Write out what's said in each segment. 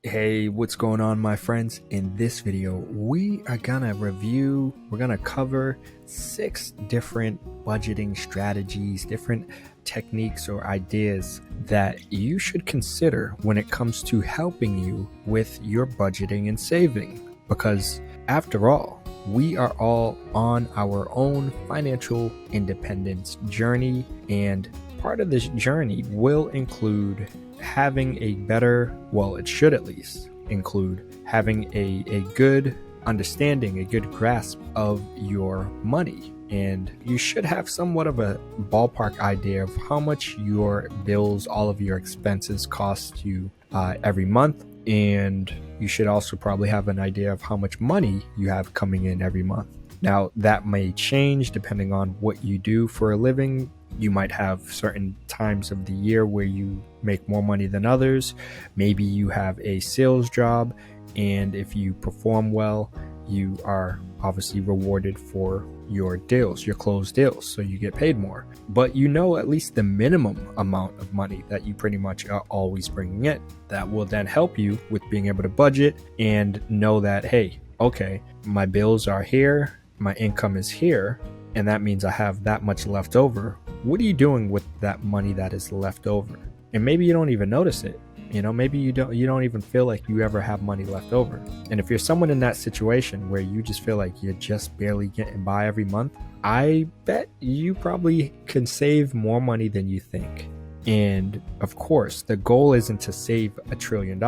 Hey, what's going on, my friends? In this video, we're gonna cover 6 different budgeting strategies, different techniques or ideas that you should consider when it comes to helping you with your budgeting and saving. Because after all, we are all on our own financial independence journey, and part of this journey will include having a better, well, it should at least include having a good understanding, a good grasp of your money. And you should have somewhat of a ballpark idea of how much your bills, all of your expenses cost you every month. And you should also probably have an idea of how much money you have coming in every month. Now, that may change depending on what you do for a living. You might have certain times of the year where you make more money than others. Maybe you have a sales job, and if you perform well, you are obviously rewarded for your deals, your closed deals, so you get paid more. But you know at least the minimum amount of money that you pretty much are always bringing in. That will then help you with being able to budget and know that, hey, okay, my bills are here, my income is here, and that means I have that much left over. What are you doing with that money that is left over? And maybe you don't even notice it. Maybe you don't even feel like you ever have money left over. And if you're someone in that situation where you just feel like you're just barely getting by every month, I bet you probably can save more money than you think. And of course, the goal isn't to save $1 trillion.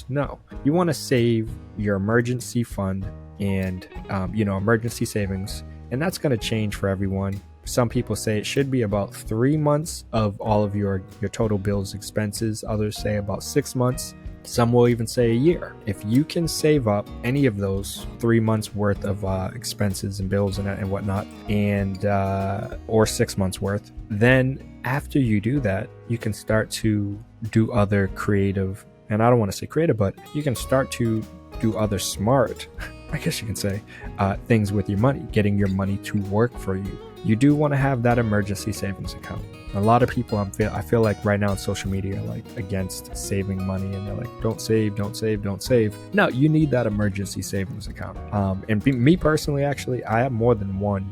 No, you want to save your emergency fund and emergency savings. And that's going to change for everyone. Some people say it should be about 3 months of all of your total bills expenses. Others say about 6 months. Some will even say a year. If you can save up any of those 3 months worth of expenses and bills and whatnot, and or 6 months worth, then after you do that, you can start to do other creative, and I don't want to say creative, but you can start to do other smart, I guess you can say, things with your money, getting your money to work for you. You do want to have that emergency savings account. A lot of people I feel like right now on social media are like against saving money, and they're like, don't save, don't save, don't save. No, you need that emergency savings account. Me personally, actually, I have more than one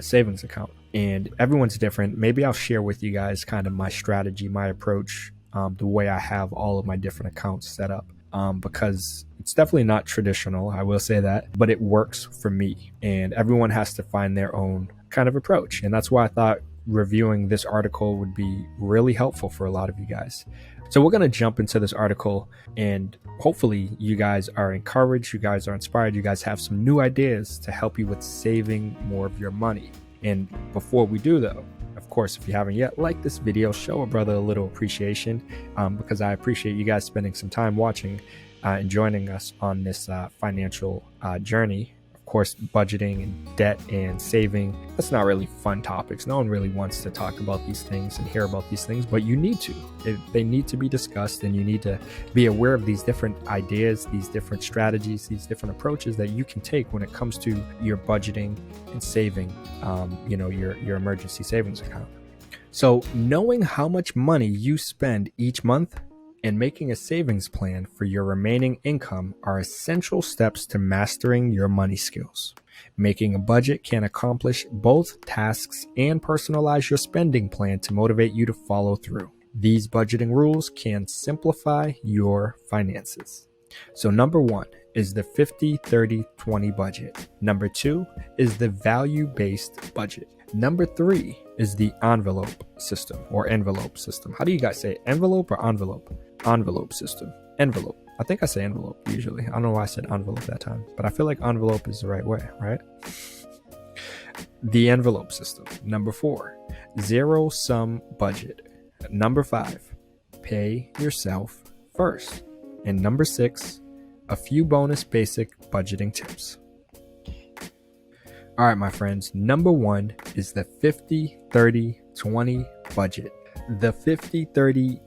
savings account, and everyone's different. Maybe I'll share with you guys kind of my strategy, my approach, the way I have all of my different accounts set up. Because it's definitely not traditional, I will say that, but it works for me, and everyone has to find their own kind of approach. And that's why I thought reviewing this article would be really helpful for a lot of you guys. So we're going to jump into this article, and hopefully you guys are encouraged, you guys are inspired, you guys have some new ideas to help you with saving more of your money. And before we do though, of course, if you haven't yet, like this video, show a brother a little appreciation, because I appreciate you guys spending some time watching and joining us on this financial journey. Of course, budgeting and debt and saving, that's not really fun topics. No one really wants to talk about these things and hear about these things, but you need to. They need to be discussed, and you need to be aware of these different ideas, these different strategies, these different approaches that you can take when it comes to your budgeting and saving, your emergency savings account. So knowing how much money you spend each month and making a savings plan for your remaining income are essential steps to mastering your money skills. Making a budget can accomplish both tasks and personalize your spending plan to motivate you to follow through. These budgeting rules can simplify your finances. So number 1 is the 50-30-20 budget. Number 2 is the value-based budget. Number 3 is the envelope system or envelope system. How do you guys say it? Envelope or envelope? Envelope system. Envelope. I think I say envelope usually. I don't know why I said envelope that time, but I feel like envelope is the right way, right? The envelope system. Number 4, zero-sum budget. Number 5, pay yourself first. And number 6, a few bonus basic budgeting tips. All right, my friends, number 1 is the 50-30-20 budget. The 50-30-20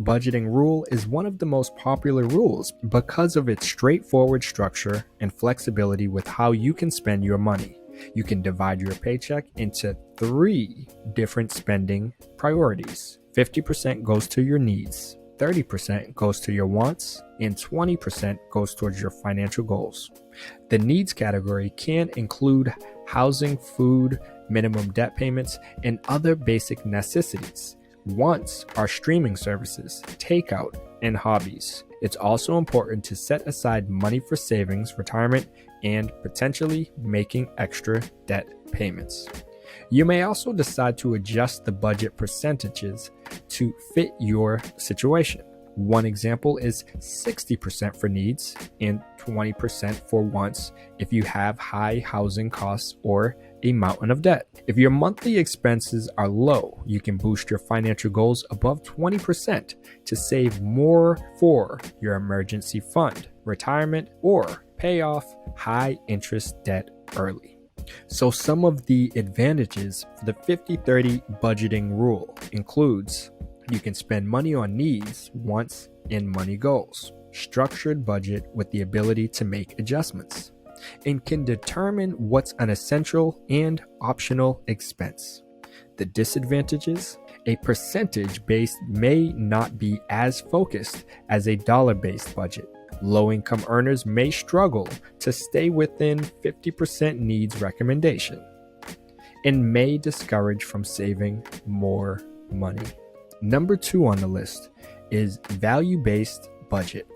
budgeting rule is one of the most popular rules because of its straightforward structure and flexibility with how you can spend your money. You can divide your paycheck into 3 different spending priorities. 50% goes to your needs, 30% goes to your wants, and 20% goes towards your financial goals. The needs category can include housing, food, minimum debt payments, and other basic necessities. Wants are streaming services, takeout, and hobbies. It's also important to set aside money for savings, retirement, and potentially making extra debt payments. You may also decide to adjust the budget percentages to fit your situation. One example is 60% for needs and 20% for wants if you have high housing costs or a mountain of debt. If your monthly expenses are low, you can boost your financial goals above 20% to save more for your emergency fund, retirement, or pay off high interest debt early. So some of the advantages for the 50-30 budgeting rule includes you can spend money on needs, wants, and money goals. Structured budget with the ability to make adjustments, and can determine what's an essential and optional expense. The disadvantages: a percentage based may not be as focused as a dollar-based budget. Low-income earners may struggle to stay within 50% needs recommendation and may discourage from saving more money. Number 2 on the list is value-based budget.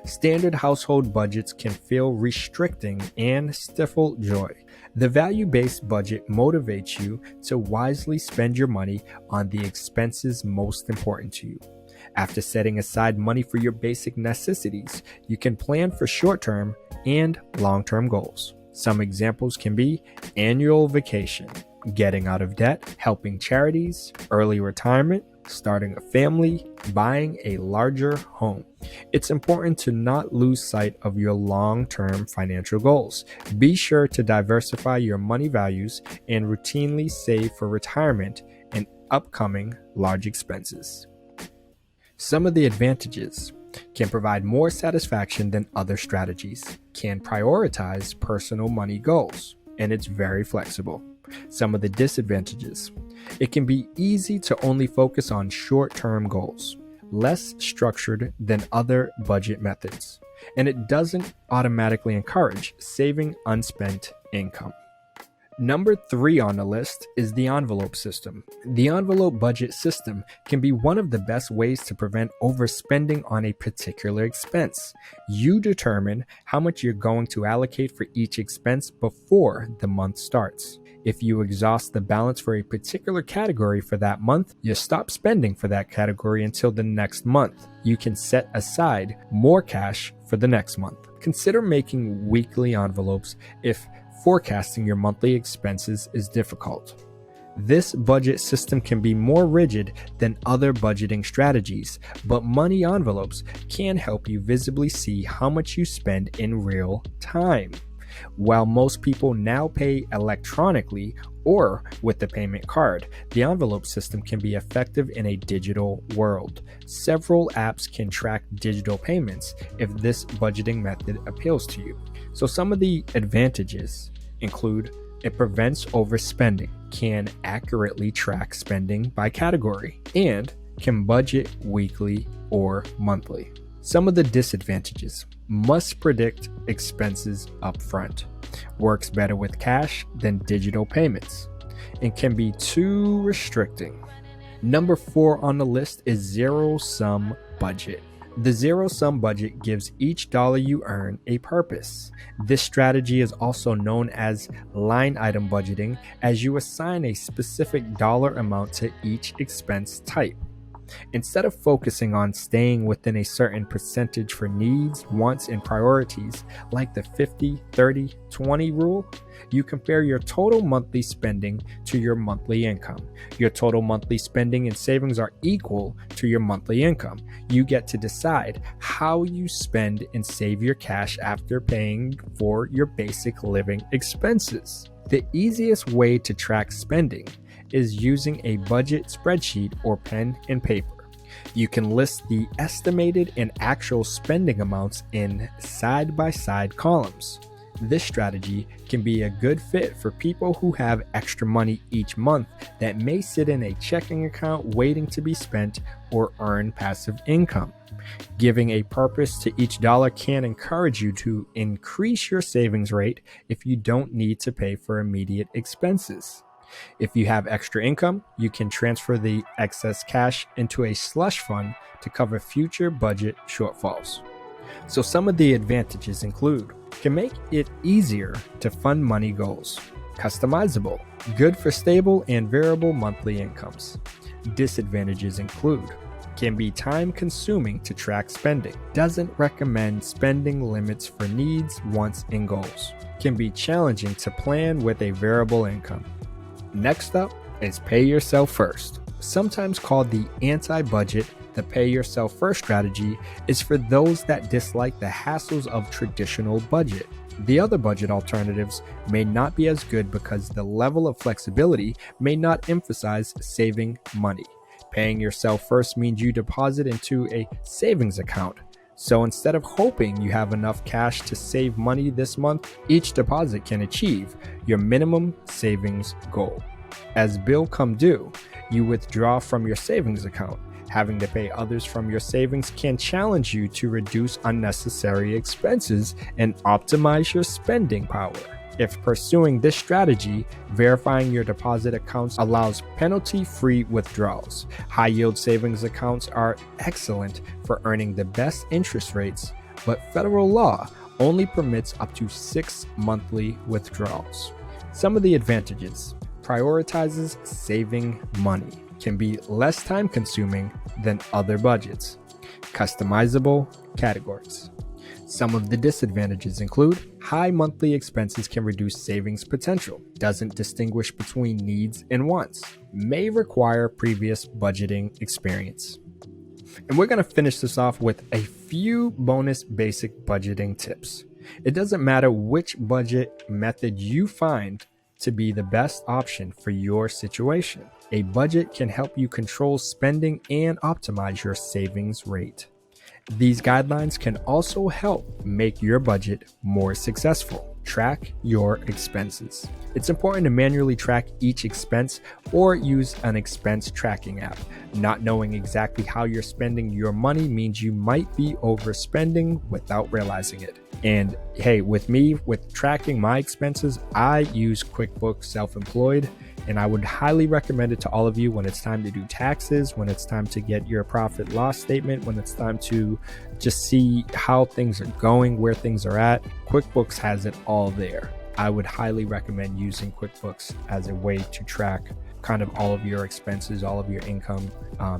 Standard household budgets can feel restricting and stifle joy. The value-based budget motivates you to wisely spend your money on the expenses most important to you. After setting aside money for your basic necessities, you can plan for short-term and long-term goals. Some examples can be annual vacation, getting out of debt, helping charities, early retirement, starting a family, buying a larger home. It's important to not lose sight of your long-term financial goals. Be sure to diversify your money values and routinely save for retirement and upcoming large expenses. Some of the advantages: can provide more satisfaction than other strategies, can prioritize personal money goals, and it's very flexible. Some of the disadvantages: it can be easy to only focus on short-term goals, less structured than other budget methods, and it doesn't automatically encourage saving unspent income. Number 3 on the list is the envelope system. The envelope budget system can be one of the best ways to prevent overspending on a particular expense. You determine how much you're going to allocate for each expense before the month starts. If you exhaust the balance for a particular category for that month, you stop spending for that category until the next month. You can set aside more cash for the next month. Consider making weekly envelopes if forecasting your monthly expenses is difficult. This budget system can be more rigid than other budgeting strategies, but money envelopes can help you visibly see how much you spend in real time. While most people now pay electronically or with the payment card, the envelope system can be effective in a digital world. Several apps can track digital payments if this budgeting method appeals to you. So some of the advantages include: it prevents overspending, can accurately track spending by category, and can budget weekly or monthly. Some of the disadvantages: must predict expenses upfront, works better with cash than digital payments, and can be too restricting. Number 4 on the list is zero-sum budget. The zero-sum budget gives each dollar you earn a purpose. This strategy is also known as line item budgeting, as you assign a specific dollar amount to each expense type. Instead of focusing on staying within a certain percentage for needs, wants, and priorities, like the 50-30-20 rule, you compare your total monthly spending to your monthly income. Your total monthly spending and savings are equal to your monthly income. You get to decide how you spend and save your cash after paying for your basic living expenses. The easiest way to track spending is using a budget spreadsheet or pen and paper. You can list the estimated and actual spending amounts in side-by-side columns. This strategy can be a good fit for people who have extra money each month that may sit in a checking account waiting to be spent or earn passive income. Giving a purpose to each dollar can encourage you to increase your savings rate if you don't need to pay for immediate expenses. If you have extra income, you can transfer the excess cash into a slush fund to cover future budget shortfalls. So some of the advantages include: can make it easier to fund money goals. Customizable, good for stable and variable monthly incomes. Disadvantages include: can be time consuming to track spending. Doesn't recommend spending limits for needs, wants, and goals. Can be challenging to plan with a variable income. Next up is pay yourself first. Sometimes called the anti-budget, the pay yourself first strategy is for those that dislike the hassles of traditional budget. The other budget alternatives may not be as good because the level of flexibility may not emphasize saving money. Paying yourself first means you deposit into a savings account. So instead of hoping you have enough cash to save money this month, each deposit can achieve your minimum savings goal. As bill come due, you withdraw from your savings account. Having to pay others from your savings can challenge you to reduce unnecessary expenses and optimize your spending power. If pursuing this strategy, verifying your deposit accounts allows penalty-free withdrawals. High-yield savings accounts are excellent for earning the best interest rates, but federal law only permits up to 6 monthly withdrawals. Some of the advantages: prioritizes saving money, can be less time-consuming than other budgets. Customizable categories. Some of the disadvantages include: high monthly expenses can reduce savings potential, doesn't distinguish between needs and wants, may require previous budgeting experience. And we're going to finish this off with a few bonus basic budgeting tips. It doesn't matter which budget method you find to be the best option for your situation. A budget can help you control spending and optimize your savings rate. These guidelines can also help make your budget more successful. Track your expenses. It's important to manually track each expense or use an expense tracking app. Not knowing exactly how you're spending your money means you might be overspending without realizing it. And hey, with me, with tracking my expenses, I use QuickBooks Self-Employed, and I would highly recommend it to all of you when it's time to do taxes, when it's time to get your profit loss statement, when it's time to just see how things are going, where things are at. QuickBooks has it all there. I would highly recommend using QuickBooks as a way to track kind of all of your expenses, all of your income,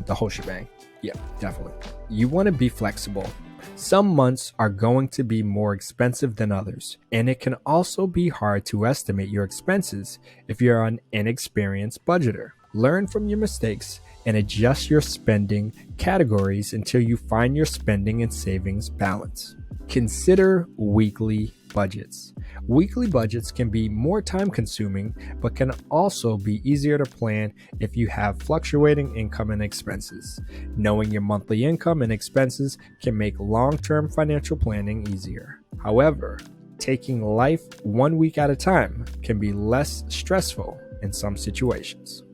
the whole shebang. Yeah, definitely. You want to be flexible. Some months are going to be more expensive than others, and it can also be hard to estimate your expenses if you're an inexperienced budgeter. Learn from your mistakes and adjust your spending categories until you find your spending and savings balance. Consider weekly budgets. Weekly budgets can be more time consuming, but can also be easier to plan if you have fluctuating income and expenses. Knowing your monthly income and expenses can make long-term financial planning easier. However, taking life 1 week at a time can be less stressful in some situations.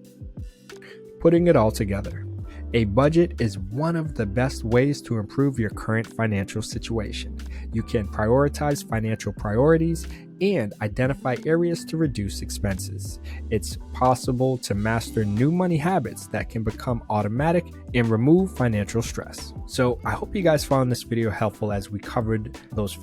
Putting it all together. A budget is one of the best ways to improve your current financial situation. You can prioritize financial priorities and identify areas to reduce expenses. It's possible to master new money habits that can become automatic and remove financial stress. So I hope you guys found this video helpful as we covered those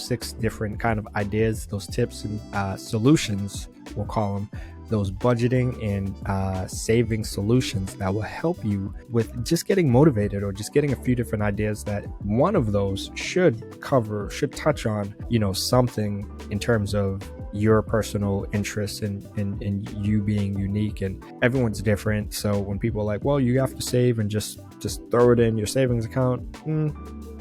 6 different kind of ideas, those tips and solutions, we'll call them, those budgeting and saving solutions that will help you with just getting motivated or just getting a few different ideas that one of those should touch on, something in terms of your personal interests and you being unique, and everyone's different. So when people are like, well, you have to save and just throw it in your savings account,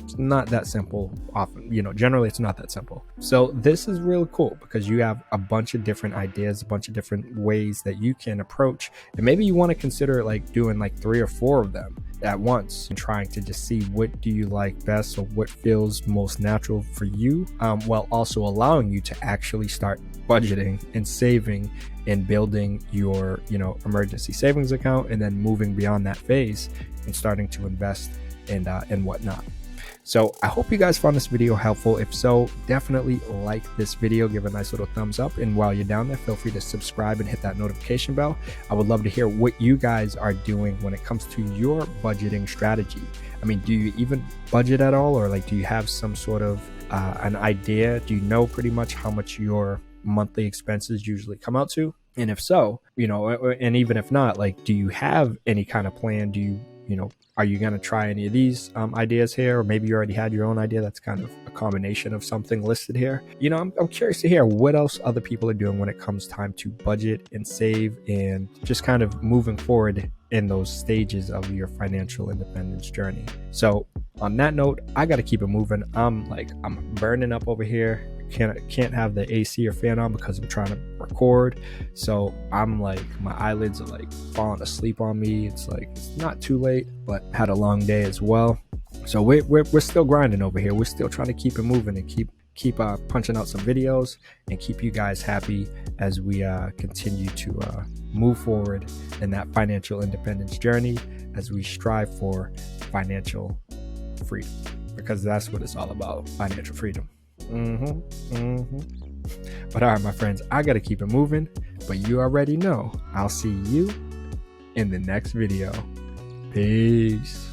it's not that simple often. Generally it's not that simple. So this is really cool because you have a bunch of different ideas, a bunch of different ways that you can approach, and maybe you want to consider doing 3 or 4 of them at once and trying to just see what do you like best or what feels most natural for you, while also allowing you to actually start budgeting and saving and building your emergency savings account, and then moving beyond that phase and starting to invest and whatnot. So I hope you guys found this video helpful. If so, definitely like this video, give a nice little thumbs up. And while you're down there, feel free to subscribe and hit that notification bell. I would love to hear what you guys are doing when it comes to your budgeting strategy. I mean, do you even budget at all? Or like, do you have some sort of an idea? Do you know pretty much how much your monthly expenses usually come out to? And if so, and even if not, like, do you have any kind of plan? Are you going to try any of these ideas here? Or maybe you already had your own idea that's kind of a combination of something listed here. I'm curious to hear what else other people are doing when it comes time to budget and save and just kind of moving forward in those stages of your financial independence journey. So on that note, I got to keep it moving. I'm burning up over here. Can't have the AC or fan on because I'm trying to record. So I'm like, my eyelids are like falling asleep on me. It's not too late, but had a long day as well. So we're still grinding over here. We're still trying to keep it moving and keep punching out some videos and keep you guys happy as we continue to move forward in that financial independence journey as we strive for financial freedom, because that's what it's all about, financial freedom. But all right, my friends, I gotta keep it moving, but you already know I'll see you in the next video. Peace.